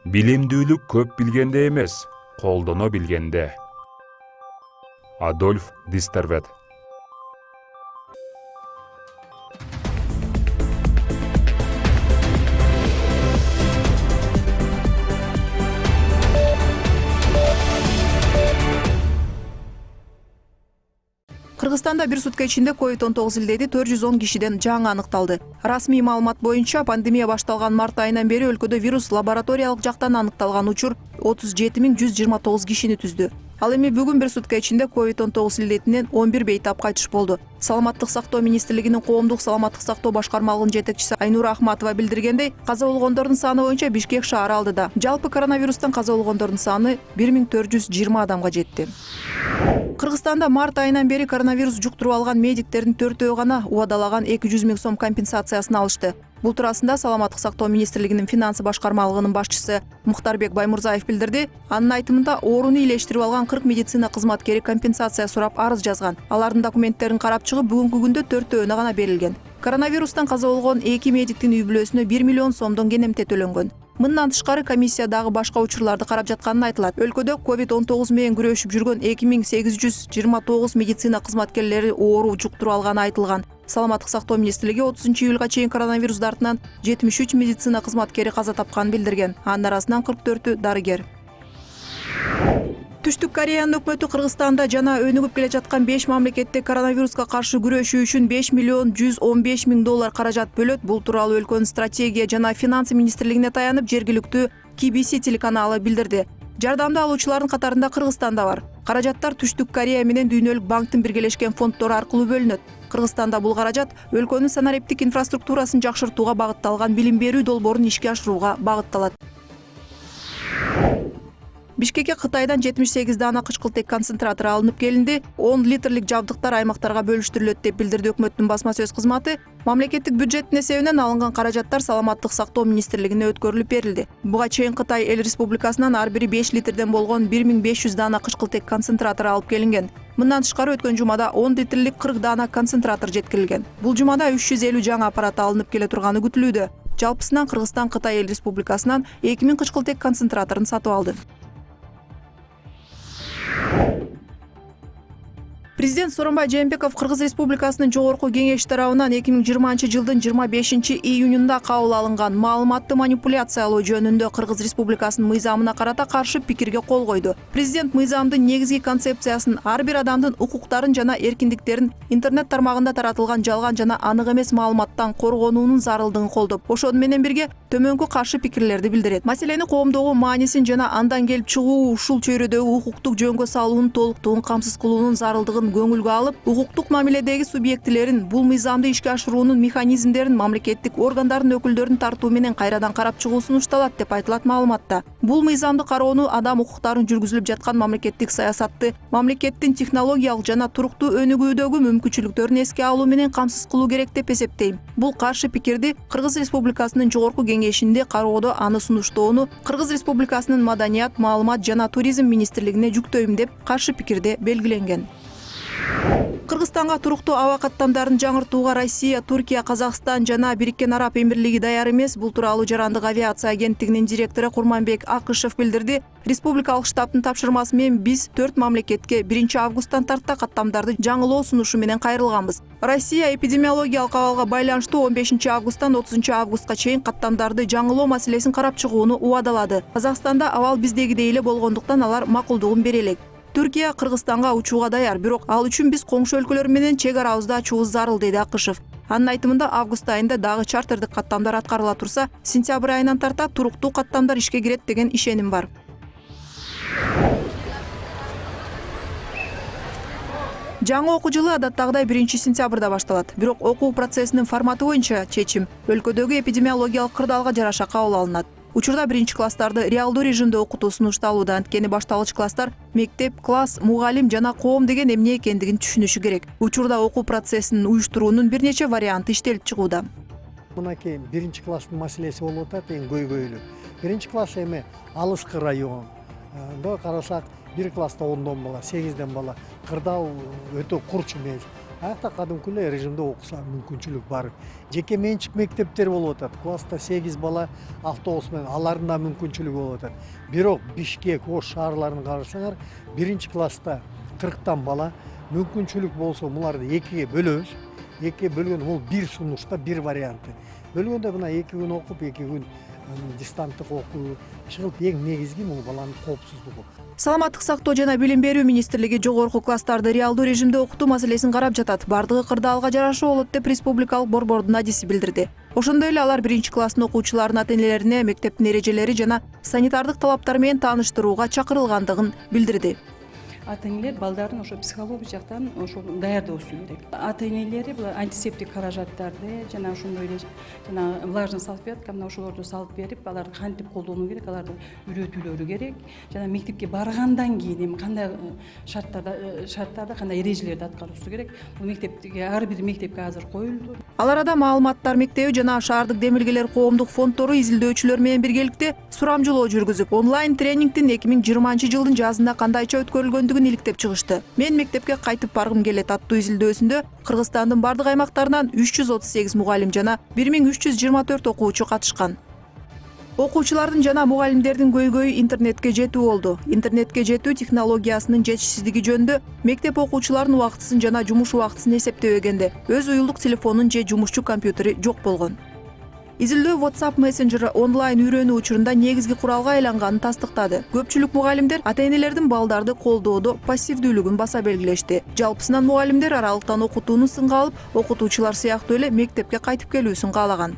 Билимдүүлүк көп билгенде эмес, колдоно билгенде. Адольф Дистервет. Кыргызстанда бир сутка ичинде COVID-19 илдети 410 кишиден жаңы аныкталды. Расмий маалымат боюнча пандемия башталган март айынан бери өлкөдө вирус лабораториялык жактан аныкталган учур 37.129 кишини түздү. Ал эми бүгүн бир сутка ичинде COVID-19 илдетинен 11 бейтап кайтыш болду. Саламаттык сактоо министрлигинин коомдук саламаттык сактоо башкармалыгынын жетекчиси Айнура Ахматова билдиргендей, каза болгондордун саны боюнча Бишкек шаары алдыда. Жалпы коронавирустан каза болгондордун саны 1420 адамга жетти. Кыргызстанда март айынан бери коронавирус жуктуруп алган медиктердин 4-өө гана убадалаган 200 000 сом компенсациясын алышты. Бул туурасында Саламаттык сактоо министрлигинин финансы башкармалыгынын башчысы Мухтарбек Баймурзаев билдирди. Анын айтымында ооруну ийлештирип алган 40 медицина кызматкери компенсация сурап арыз жазган. Алардын документтерин карап чыгып, бүгүнкү күндө 4-өөнө гана берилген. Коронавирустан каза болгон 2 медиктин үй бүлөсүнө 1 миллион сомдон кенемте төлөнгөн. Мындан тышкары комиссия дагы башка учурларды карап жатканын айтылат. Өлкөдө COVID-19 менен күрөшүп жүргөн 2829 медицина кызматкерлери оору жуктуруп алганы айтылган. Саламаттык сактоо министрлиги 30-июлга чейин коронавирус дартынан 73 медицина кызматкери каза тапканын билдирген. Анын арасынан 44-ü дарыгер. Түштүк Кореянын өкмөтү Кыргызстанда жана өнүгүп келе жаткан 5 мамлекетте коронавируска каршы күрөшүү үчүн 5 миллион 115 000 доллар каражат бөлөт. Бул тууралуу өлкөнүн стратегия жана финансы министрлигине таянып жергиликтүү KBC телеканалы билдирди. Жардамды алуучулардын катарында Кыргызстан да бар. Каражаттар Түштүк Корея менен Дүйнөлүк банктын биргелешкен фонддору аркылуу бөлүнөт. Кыргызстанда бул каражат өлкөнүн санариптик инфраструктурасын жакшыртууга багытталган билим берүү долбоорун ишке ашырууга багытталат. Бишкекке Кытайдан 78 дана кычкылтек концентратор алынып келинди. 10 литрлик жабдыктар аймактарга бөлүштүрүлөт деп билдирди өкмөттүн басма сөз кызматы. Мамлекеттик бюджеттин эсебинен алынган каражаттар Саламаттык сактоо министрлигине өткөрүлүп берилди. Буга чейин Кытай эл республикасынан ар бири 5 литрден болгон 1500 дана кычкылтек концентратор алып келинген. Мындан тышкары өткөн жумада 10 литрлик 40 дана концентратор жеткирилген. Бул жумада 350 жаңы аппарат алынып келе турганы күтүлүүдө. Жалпысынан Кыргызстан Кытай эл республикасынан 2000 кычкылтек концентраторун сатып алды. Президент Сооронбай Жээнбеков Кыргыз Республикасынын Жогорку Кеңеш тарабынан 2020 жылдын 25 июнунда кабыл алынган маалыматты манипуляциялоо жөнүндө Кыргыз Республикасынын мыйзамына карата каршы пикирге кол койду. Президент мыйзамдын негизги концепциясын ар бир адамдын укуктарын жана эркиндиктерин интернет тармагында таратылган жалган жана анык эмес маалыматтан коргонуунун зарылдыгын колдоп, ошону менен бирге төмөнкү каршы пикирлерди билдирет. Маселени коомдогу маанисин жана андан келип чыгуу ушул чөйрөдөгү укуктук жөнгө салуунун толуктугун камсыз кылуунун зарылдыгын көңүлгө алып, укуктук мамиледеги субъектилерин бул мыйзамды ишке ашыруунун механизмдерин мамлекеттик органдардын өкүлдөрүн тартуу менен кайрадан карап чыгуу сунушталат деп айтылат маалыматта. Бул мыйзамды кароону адам укуктарын жүргүзүлүп жаткан мамлекеттик саясатты, мамлекеттин технологиялык жана туруктуу өнүгүүдөгү мүмкүнчүлүктөрүн эске алуу менен камсыз кылуу керек деп эсептейм. Бул каршы пикирди Кыргыз Республикасынын Жогорку Кеңешинде кароодо аны сунуштоону Кыргыз Республикасынын Маданият, маалымат жана туризм министрлигине жүктөйм деп каршы пикирде белгиленген. Кыргызстанга туруктуу аба каттамдарын жаңыртууга Россия, Туркия, Казакстан жана Бириккен Араб Эмирлиги даяр эмес. Бул тууралуу Жарандык авиация агенттигинин директору Курманбек Акышев билдирди. Республикалык штабтын тапшырмасы менен биз 4 мамлекетке 1 августтан тарта каттамдарды жаңылоо сунушу менен кайрылганбыз. Россия эпидемиологиялык абалга байланыштуу 15 августтан 30 августка чейин каттамдарды жаңылоо маселесин карап чыгууну убадалады. Казакстанда абал биздегидей эле болгондуктан алар макулдугун бере элек. Түркия Кыргызстанга учууга даяр, бирок ал үчүн биз коңшу өлкөлөр менен чек арабызды ачуубуз зарыл, деди Акышев. Анын айтымында август айында дагы чартердик каттамдар аткарыла турса, сентябрь айынан тарта туруктуу каттамдар ишке кирет деген ишеним бар. Жаңы окуу жылы адаттагыдай 1 сентябрда башталат. Бирок окуу процессинин форматы боюнча чечим өлкөдөгү эпидемиологиялык кырдаалга жараша кабыл алынат. Учурда 1 класстарды реалдуу режимде окутуу сунушталууда. Анткени башталгыч класстар мектеп, класс, мугалим жана коом деген эмне экендигин түшүнүшү керек. Учурда окуу процессин уюштуруунун бир нече варианты иштелип чыгууда. Мынакей 1 класстын маселеси болуп атат, эң көйгөйлүү. 1 класс эми алыскы район. Карасак 1 класста 10дон бала, 8ден бала. Кырдаал өтө курч эмес. аякта кадимки эле режимде окуса мүмкүнчүлүк бар. Жеке менчик мектептер болуп атат. Класста 8 бала автобус менен алардын да мүмкүнчүлүгү болуп атат. Бирок Бишкек, Ош шаарларын карасаңар, 1-класста 40 бала мүмкүнчүлүк болсо буларды экиге бөлөбүз. Экиге бөлгөн бул бир сунушта бир варианты. Бөлгөндө мына 2 күн окуп, 2 күн дистанттык окуу чыгып, эң негизги бул баланын коопсуздугу. Саламаттык сактоо жана билим берүү министрлиги жогорку класстарды реалдуу режимде окутуу маселесин карап жатат. Бардыгы кырдаалга жараша болот деп республикалык борбордун адиси билдирди. Ошондой эле алар 1-класстын окуучуларынын ата-энелерине мектептин эрежелери жана санитардык талаптары менен тааныштырууга чакырылгандыгын билдирди. Ата-энелер балдарын ошо психологик жактан ошо даярдоосу керек. Ата-энелери бул антисептик каражаттарды жана ошондой эле жана влажный салфетка мына ошолорду салып берип, аларды кантип колдонуу керек, аларды үйрөтүүлөрү керек. Жана мектепке баргандан кийин эми кандай шарттарда кандай эрежелерди аткаруусу керек. Бул мектепке ар бир мектепке азыр коюлду. Ал арада Маалыматтар мектеби жана Шаардык демилгелер коомдук фонддору изилдөөчүлөр менен биргеликте сурамжылоо жүргүзүп, онлайн тренингдин 2020-жылдын жазында кандайча өткөрүлгөндүгүн иликтеп чыгышты. Мен мектепке кайтып баргым келет аттуу изилдөөсүндө Кыргызстандын бардык аймактарынан 338 мугалим жана 1324 окуучу катышкан. Окуучулардын жана мугалимдердин көйгөйү интернетке жетүү болду. Интернетке жетүү технологиясынын жетишсиздиги жөнүндө мектеп окуучуларынын убактысын жана жумуш убактысын эсептебегенде өз уюлдук телефонун же жумушчу компьютери жок болгон. Изилдөө WhatsApp мессенджери онлайн үйрөнүү учурунда негизги куралга айланганын тастыктады. Көпчүлүк мугалимдер ата-энелердин балдарды колдоодо пассивдүүлүгүн баса белгилешти. Жалпысынан мугалимдер аралыктан окутууну сынга алып, окутуучулар сыяктуу эле мектепке кайтып келүүсүн каалаган.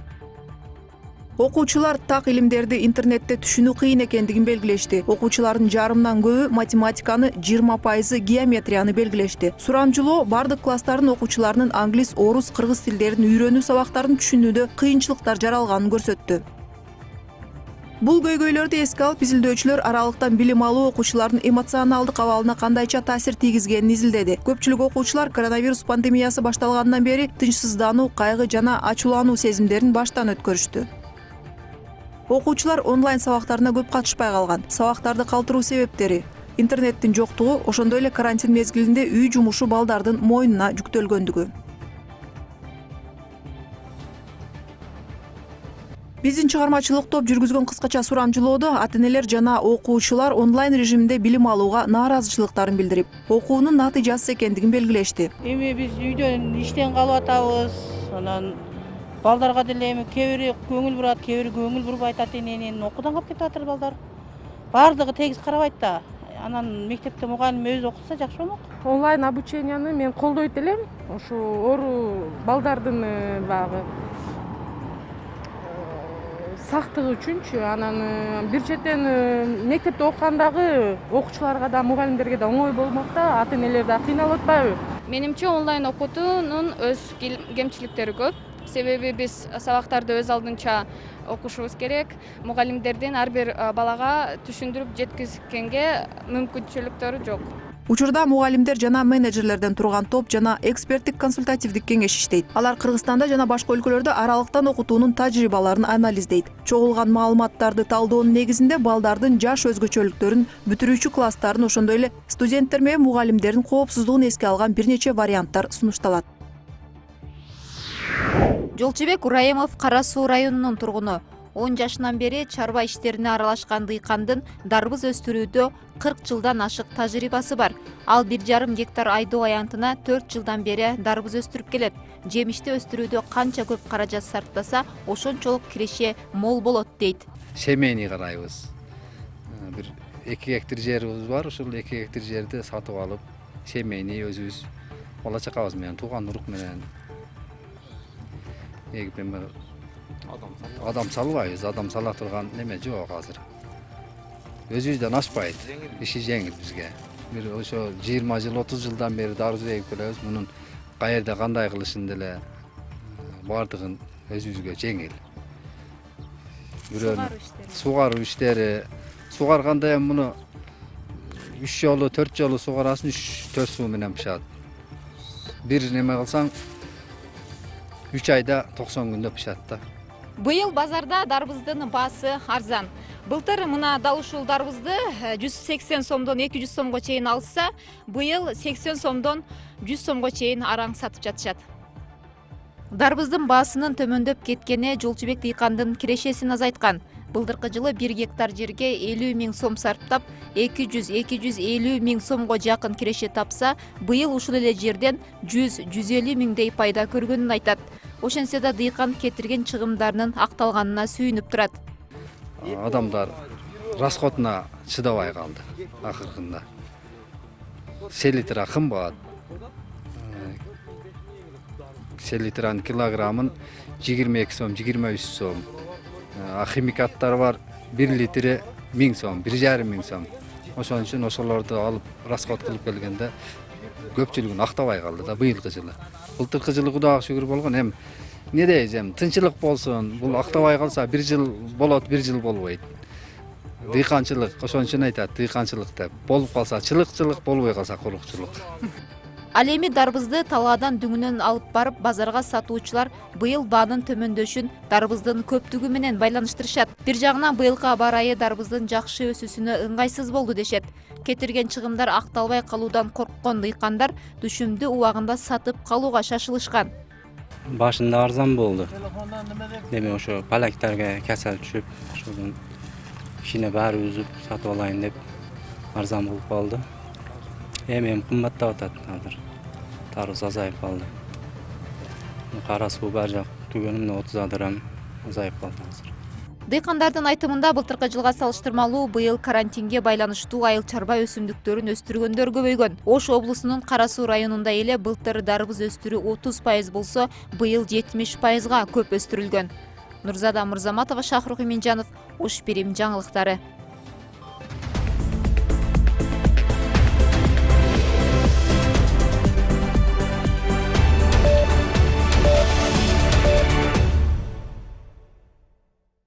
Окуучулар так илимдерди интернетте түшүнүү кыйын экендигин белгилешти. Окуучулардын жарымдан көбү математиканы, 20% геометрияны белгилешти. Сурамжылоо бардык класстардын окуучуларынын англис, орус, кыргыз тилдерин үйрөнүү сабактарын түшүнүүдө кыйынчылыктар жаралганын көрсөттү. Бул көйгөйлөрдү эске алып, изилдөөчүлөр аралыктан билим алуу окуучулардын эмоционалдык абалына кандайча таасир тийгизгенин изилдеди. Көпчүлүк окуучулар коронавирус пандемиясы башталгандан бери тынчсыздануу, кайгы жана ачуулануу сезимдерин баштан өткөрүштү. Окуучулар онлайн сабактарына көп катышпай калган. Сабактарды калтыруу себептери: интернеттин жоктугу, ошондой эле карантин мезгилинде үй жумушу балдардын мойнуна жүктөлгөндүгү. Биздин чыгармачылык топ жүргүзгөн кыскача сурамжылоодо ата-энелер жана окуучулар онлайн режимде билим алууга нааразычылыктарын билдирип, окуунун натыйжасыз экендигин белгилешти. Эми биз үйдөн иштен калып атабыз. Анан балдарга деле эми кээ бири көңүл бурат, кээ бири көңүл бурбайт, ата-эненин окуудан калып кетип атыр балдар. Бардыгы тегиз карабайт да. Анан мектепте мугалим өзү окутса жакшы болмок. Онлайн обученияны мен колдойт элем. Ошо ору балдардын баягы сактыгы үчүнчү. Анан бир четен мектепте окугандагы окуучуларга да, мугалимдерге да оңой болмок да, ата-энелер да кыйналып атпайбы? Менимче онлайн окутуунун өз кемчиликтери көп. Себеби биз сабактарды өз алдынча окушубуз керек. Мугалимдердин ар бир балага түшүндүрүп жеткизгенге мүмкүнчүлүктөрү жок. Учурда мугалимдер жана менеджерлерден турган топ жана эксперттик консультативдик кеңеш иштейт. Алар Кыргызстанда жана башка өлкөлөрдө аралыктан окутуунун тажрыйбаларын анализдейт. Чогулган маалыматтарды талдоонун негизинде балдардын жаш өзгөчөлүктөрүн, бүтүрүүчү класстарын, ошондой эле студенттер менен мугалимдердин коопсуздугун эске алган бир нече варианттар сунушталат. Жолчубек Урайымов Кара Суу районунун тургуну. 10 жашынан бери чарба иштерине аралашкан дыйкандын дарбыз өстүрүүдө 40 жылдан ашык тажрыйбасы бар. Ал 1,5 гектар айдоо аянтына 4 жылдан бери дарбыз өстүрүп келет. Жемишти өстүрүүдө канча көп каражат сарптаса, ошончолук киреше мол болот дейт. Семейный карайбыз. Бир 2 гектар жерибиз бар, ушул 2 гектар жерди сатып алып, семейный өзүбүз бала чакабыз менен, тууган урук менен адам салбайбыз, адам сала турган неме жок азыр. Өзүбүздөн ашпайт, иши жеңил бизге. Бир ошо 20 жыл, 30 жылдан бери дарбыз эгип келебиз. Мунун каерде кандай кылышын деле бардыгын өзүбүзгө жеңил. Сугаруу иштери, сугарганда эми муну 3 жолу, 4 жолу сугарасын, 3-4 суу менен пышат. Бир неме кылсаң 3 айда 90 күндө пышат да. Быйыл базарда дарбыздын баасы арзан. Былтыр мына дал ушул дарбызды 180 сомдон 200 сомго чейин алса, быйыл 80 сомдон 100 сомго чейин араң сатып жатышат. Дарбыздын баасынын төмөндөп кеткени Жолчубек дыйкандын кирешесин азайткан. Былтыркы жылы 1 гектар жерге 50 000 сом сарптап, 200-250 000 сомго жакын киреше тапса, быйыл ушул эле жерден 100-150 000дей пайда көргөнүн айтат. Ошентсе да дыйкан кетирген чыгымдарынын акталганына сүйүнүп турат. Адамдар расходуна чыдабай калды акыркында. Селитра кымбат. Селитранын килограммын 22 сом, 23 сом. Химикаттар бар, 1 литри 1000 сом, 1,5 сом. Ошон үчүн ошолорду алып расход кылып келгенде көпчүлүгүн актабай калды да быйылкы жылы. Былтыркы жылы Кудайга шүгүр болгон, эми не дейм, тынчылык болсун, бул актабай калса 1 жыл болот, 1 жыл болбойт. Дыйканчылык, ошон үчүн айтат, дыйканчылык деп. Болуп калса чылыкчылык, болбой калса курукчулук. Ал эми дарбызды талаадан дүңүнөн алып барып базарга сатуучулар быйыл баанын төмөндөшүн дарбыздын көптүгү менен байланыштырышат. Бир жагынан быйылкы аба ырайы дарбыздын жакшы өсүүсүнө ыңгайсыз болду дешет. Кетирген чыгымдар акталбай калуудан корккон дыйкандар түшүмдү убагында сатып калууга шашылышкан. Башында арзан болду. Деме ошо палактарга касал түшүп, ошодон кичине баары үзүп сатып алайын деп арзан болуп калды. Эми кымбаттап атат азыр. Тарыз азайып калды. Кара суу бар жак түгөнүмө 30 адырам азайып калды азыр. Дыйкандардын айтымында былтыркы жылга салыштырмалуу быйыл карантинге байланыштуу айыл чарба өсүмдүктөрүн өстүргөндөр көбөйгөн. Ош облусунун Кара Суу районунда эле былтыр дарбыз өстүрүү 30% болсо, быйыл 70%га көп өстүрүлгөн. Нурзада Мырзаматова, Шахрух Иминжанов, Ош Бирим жаңылыктары.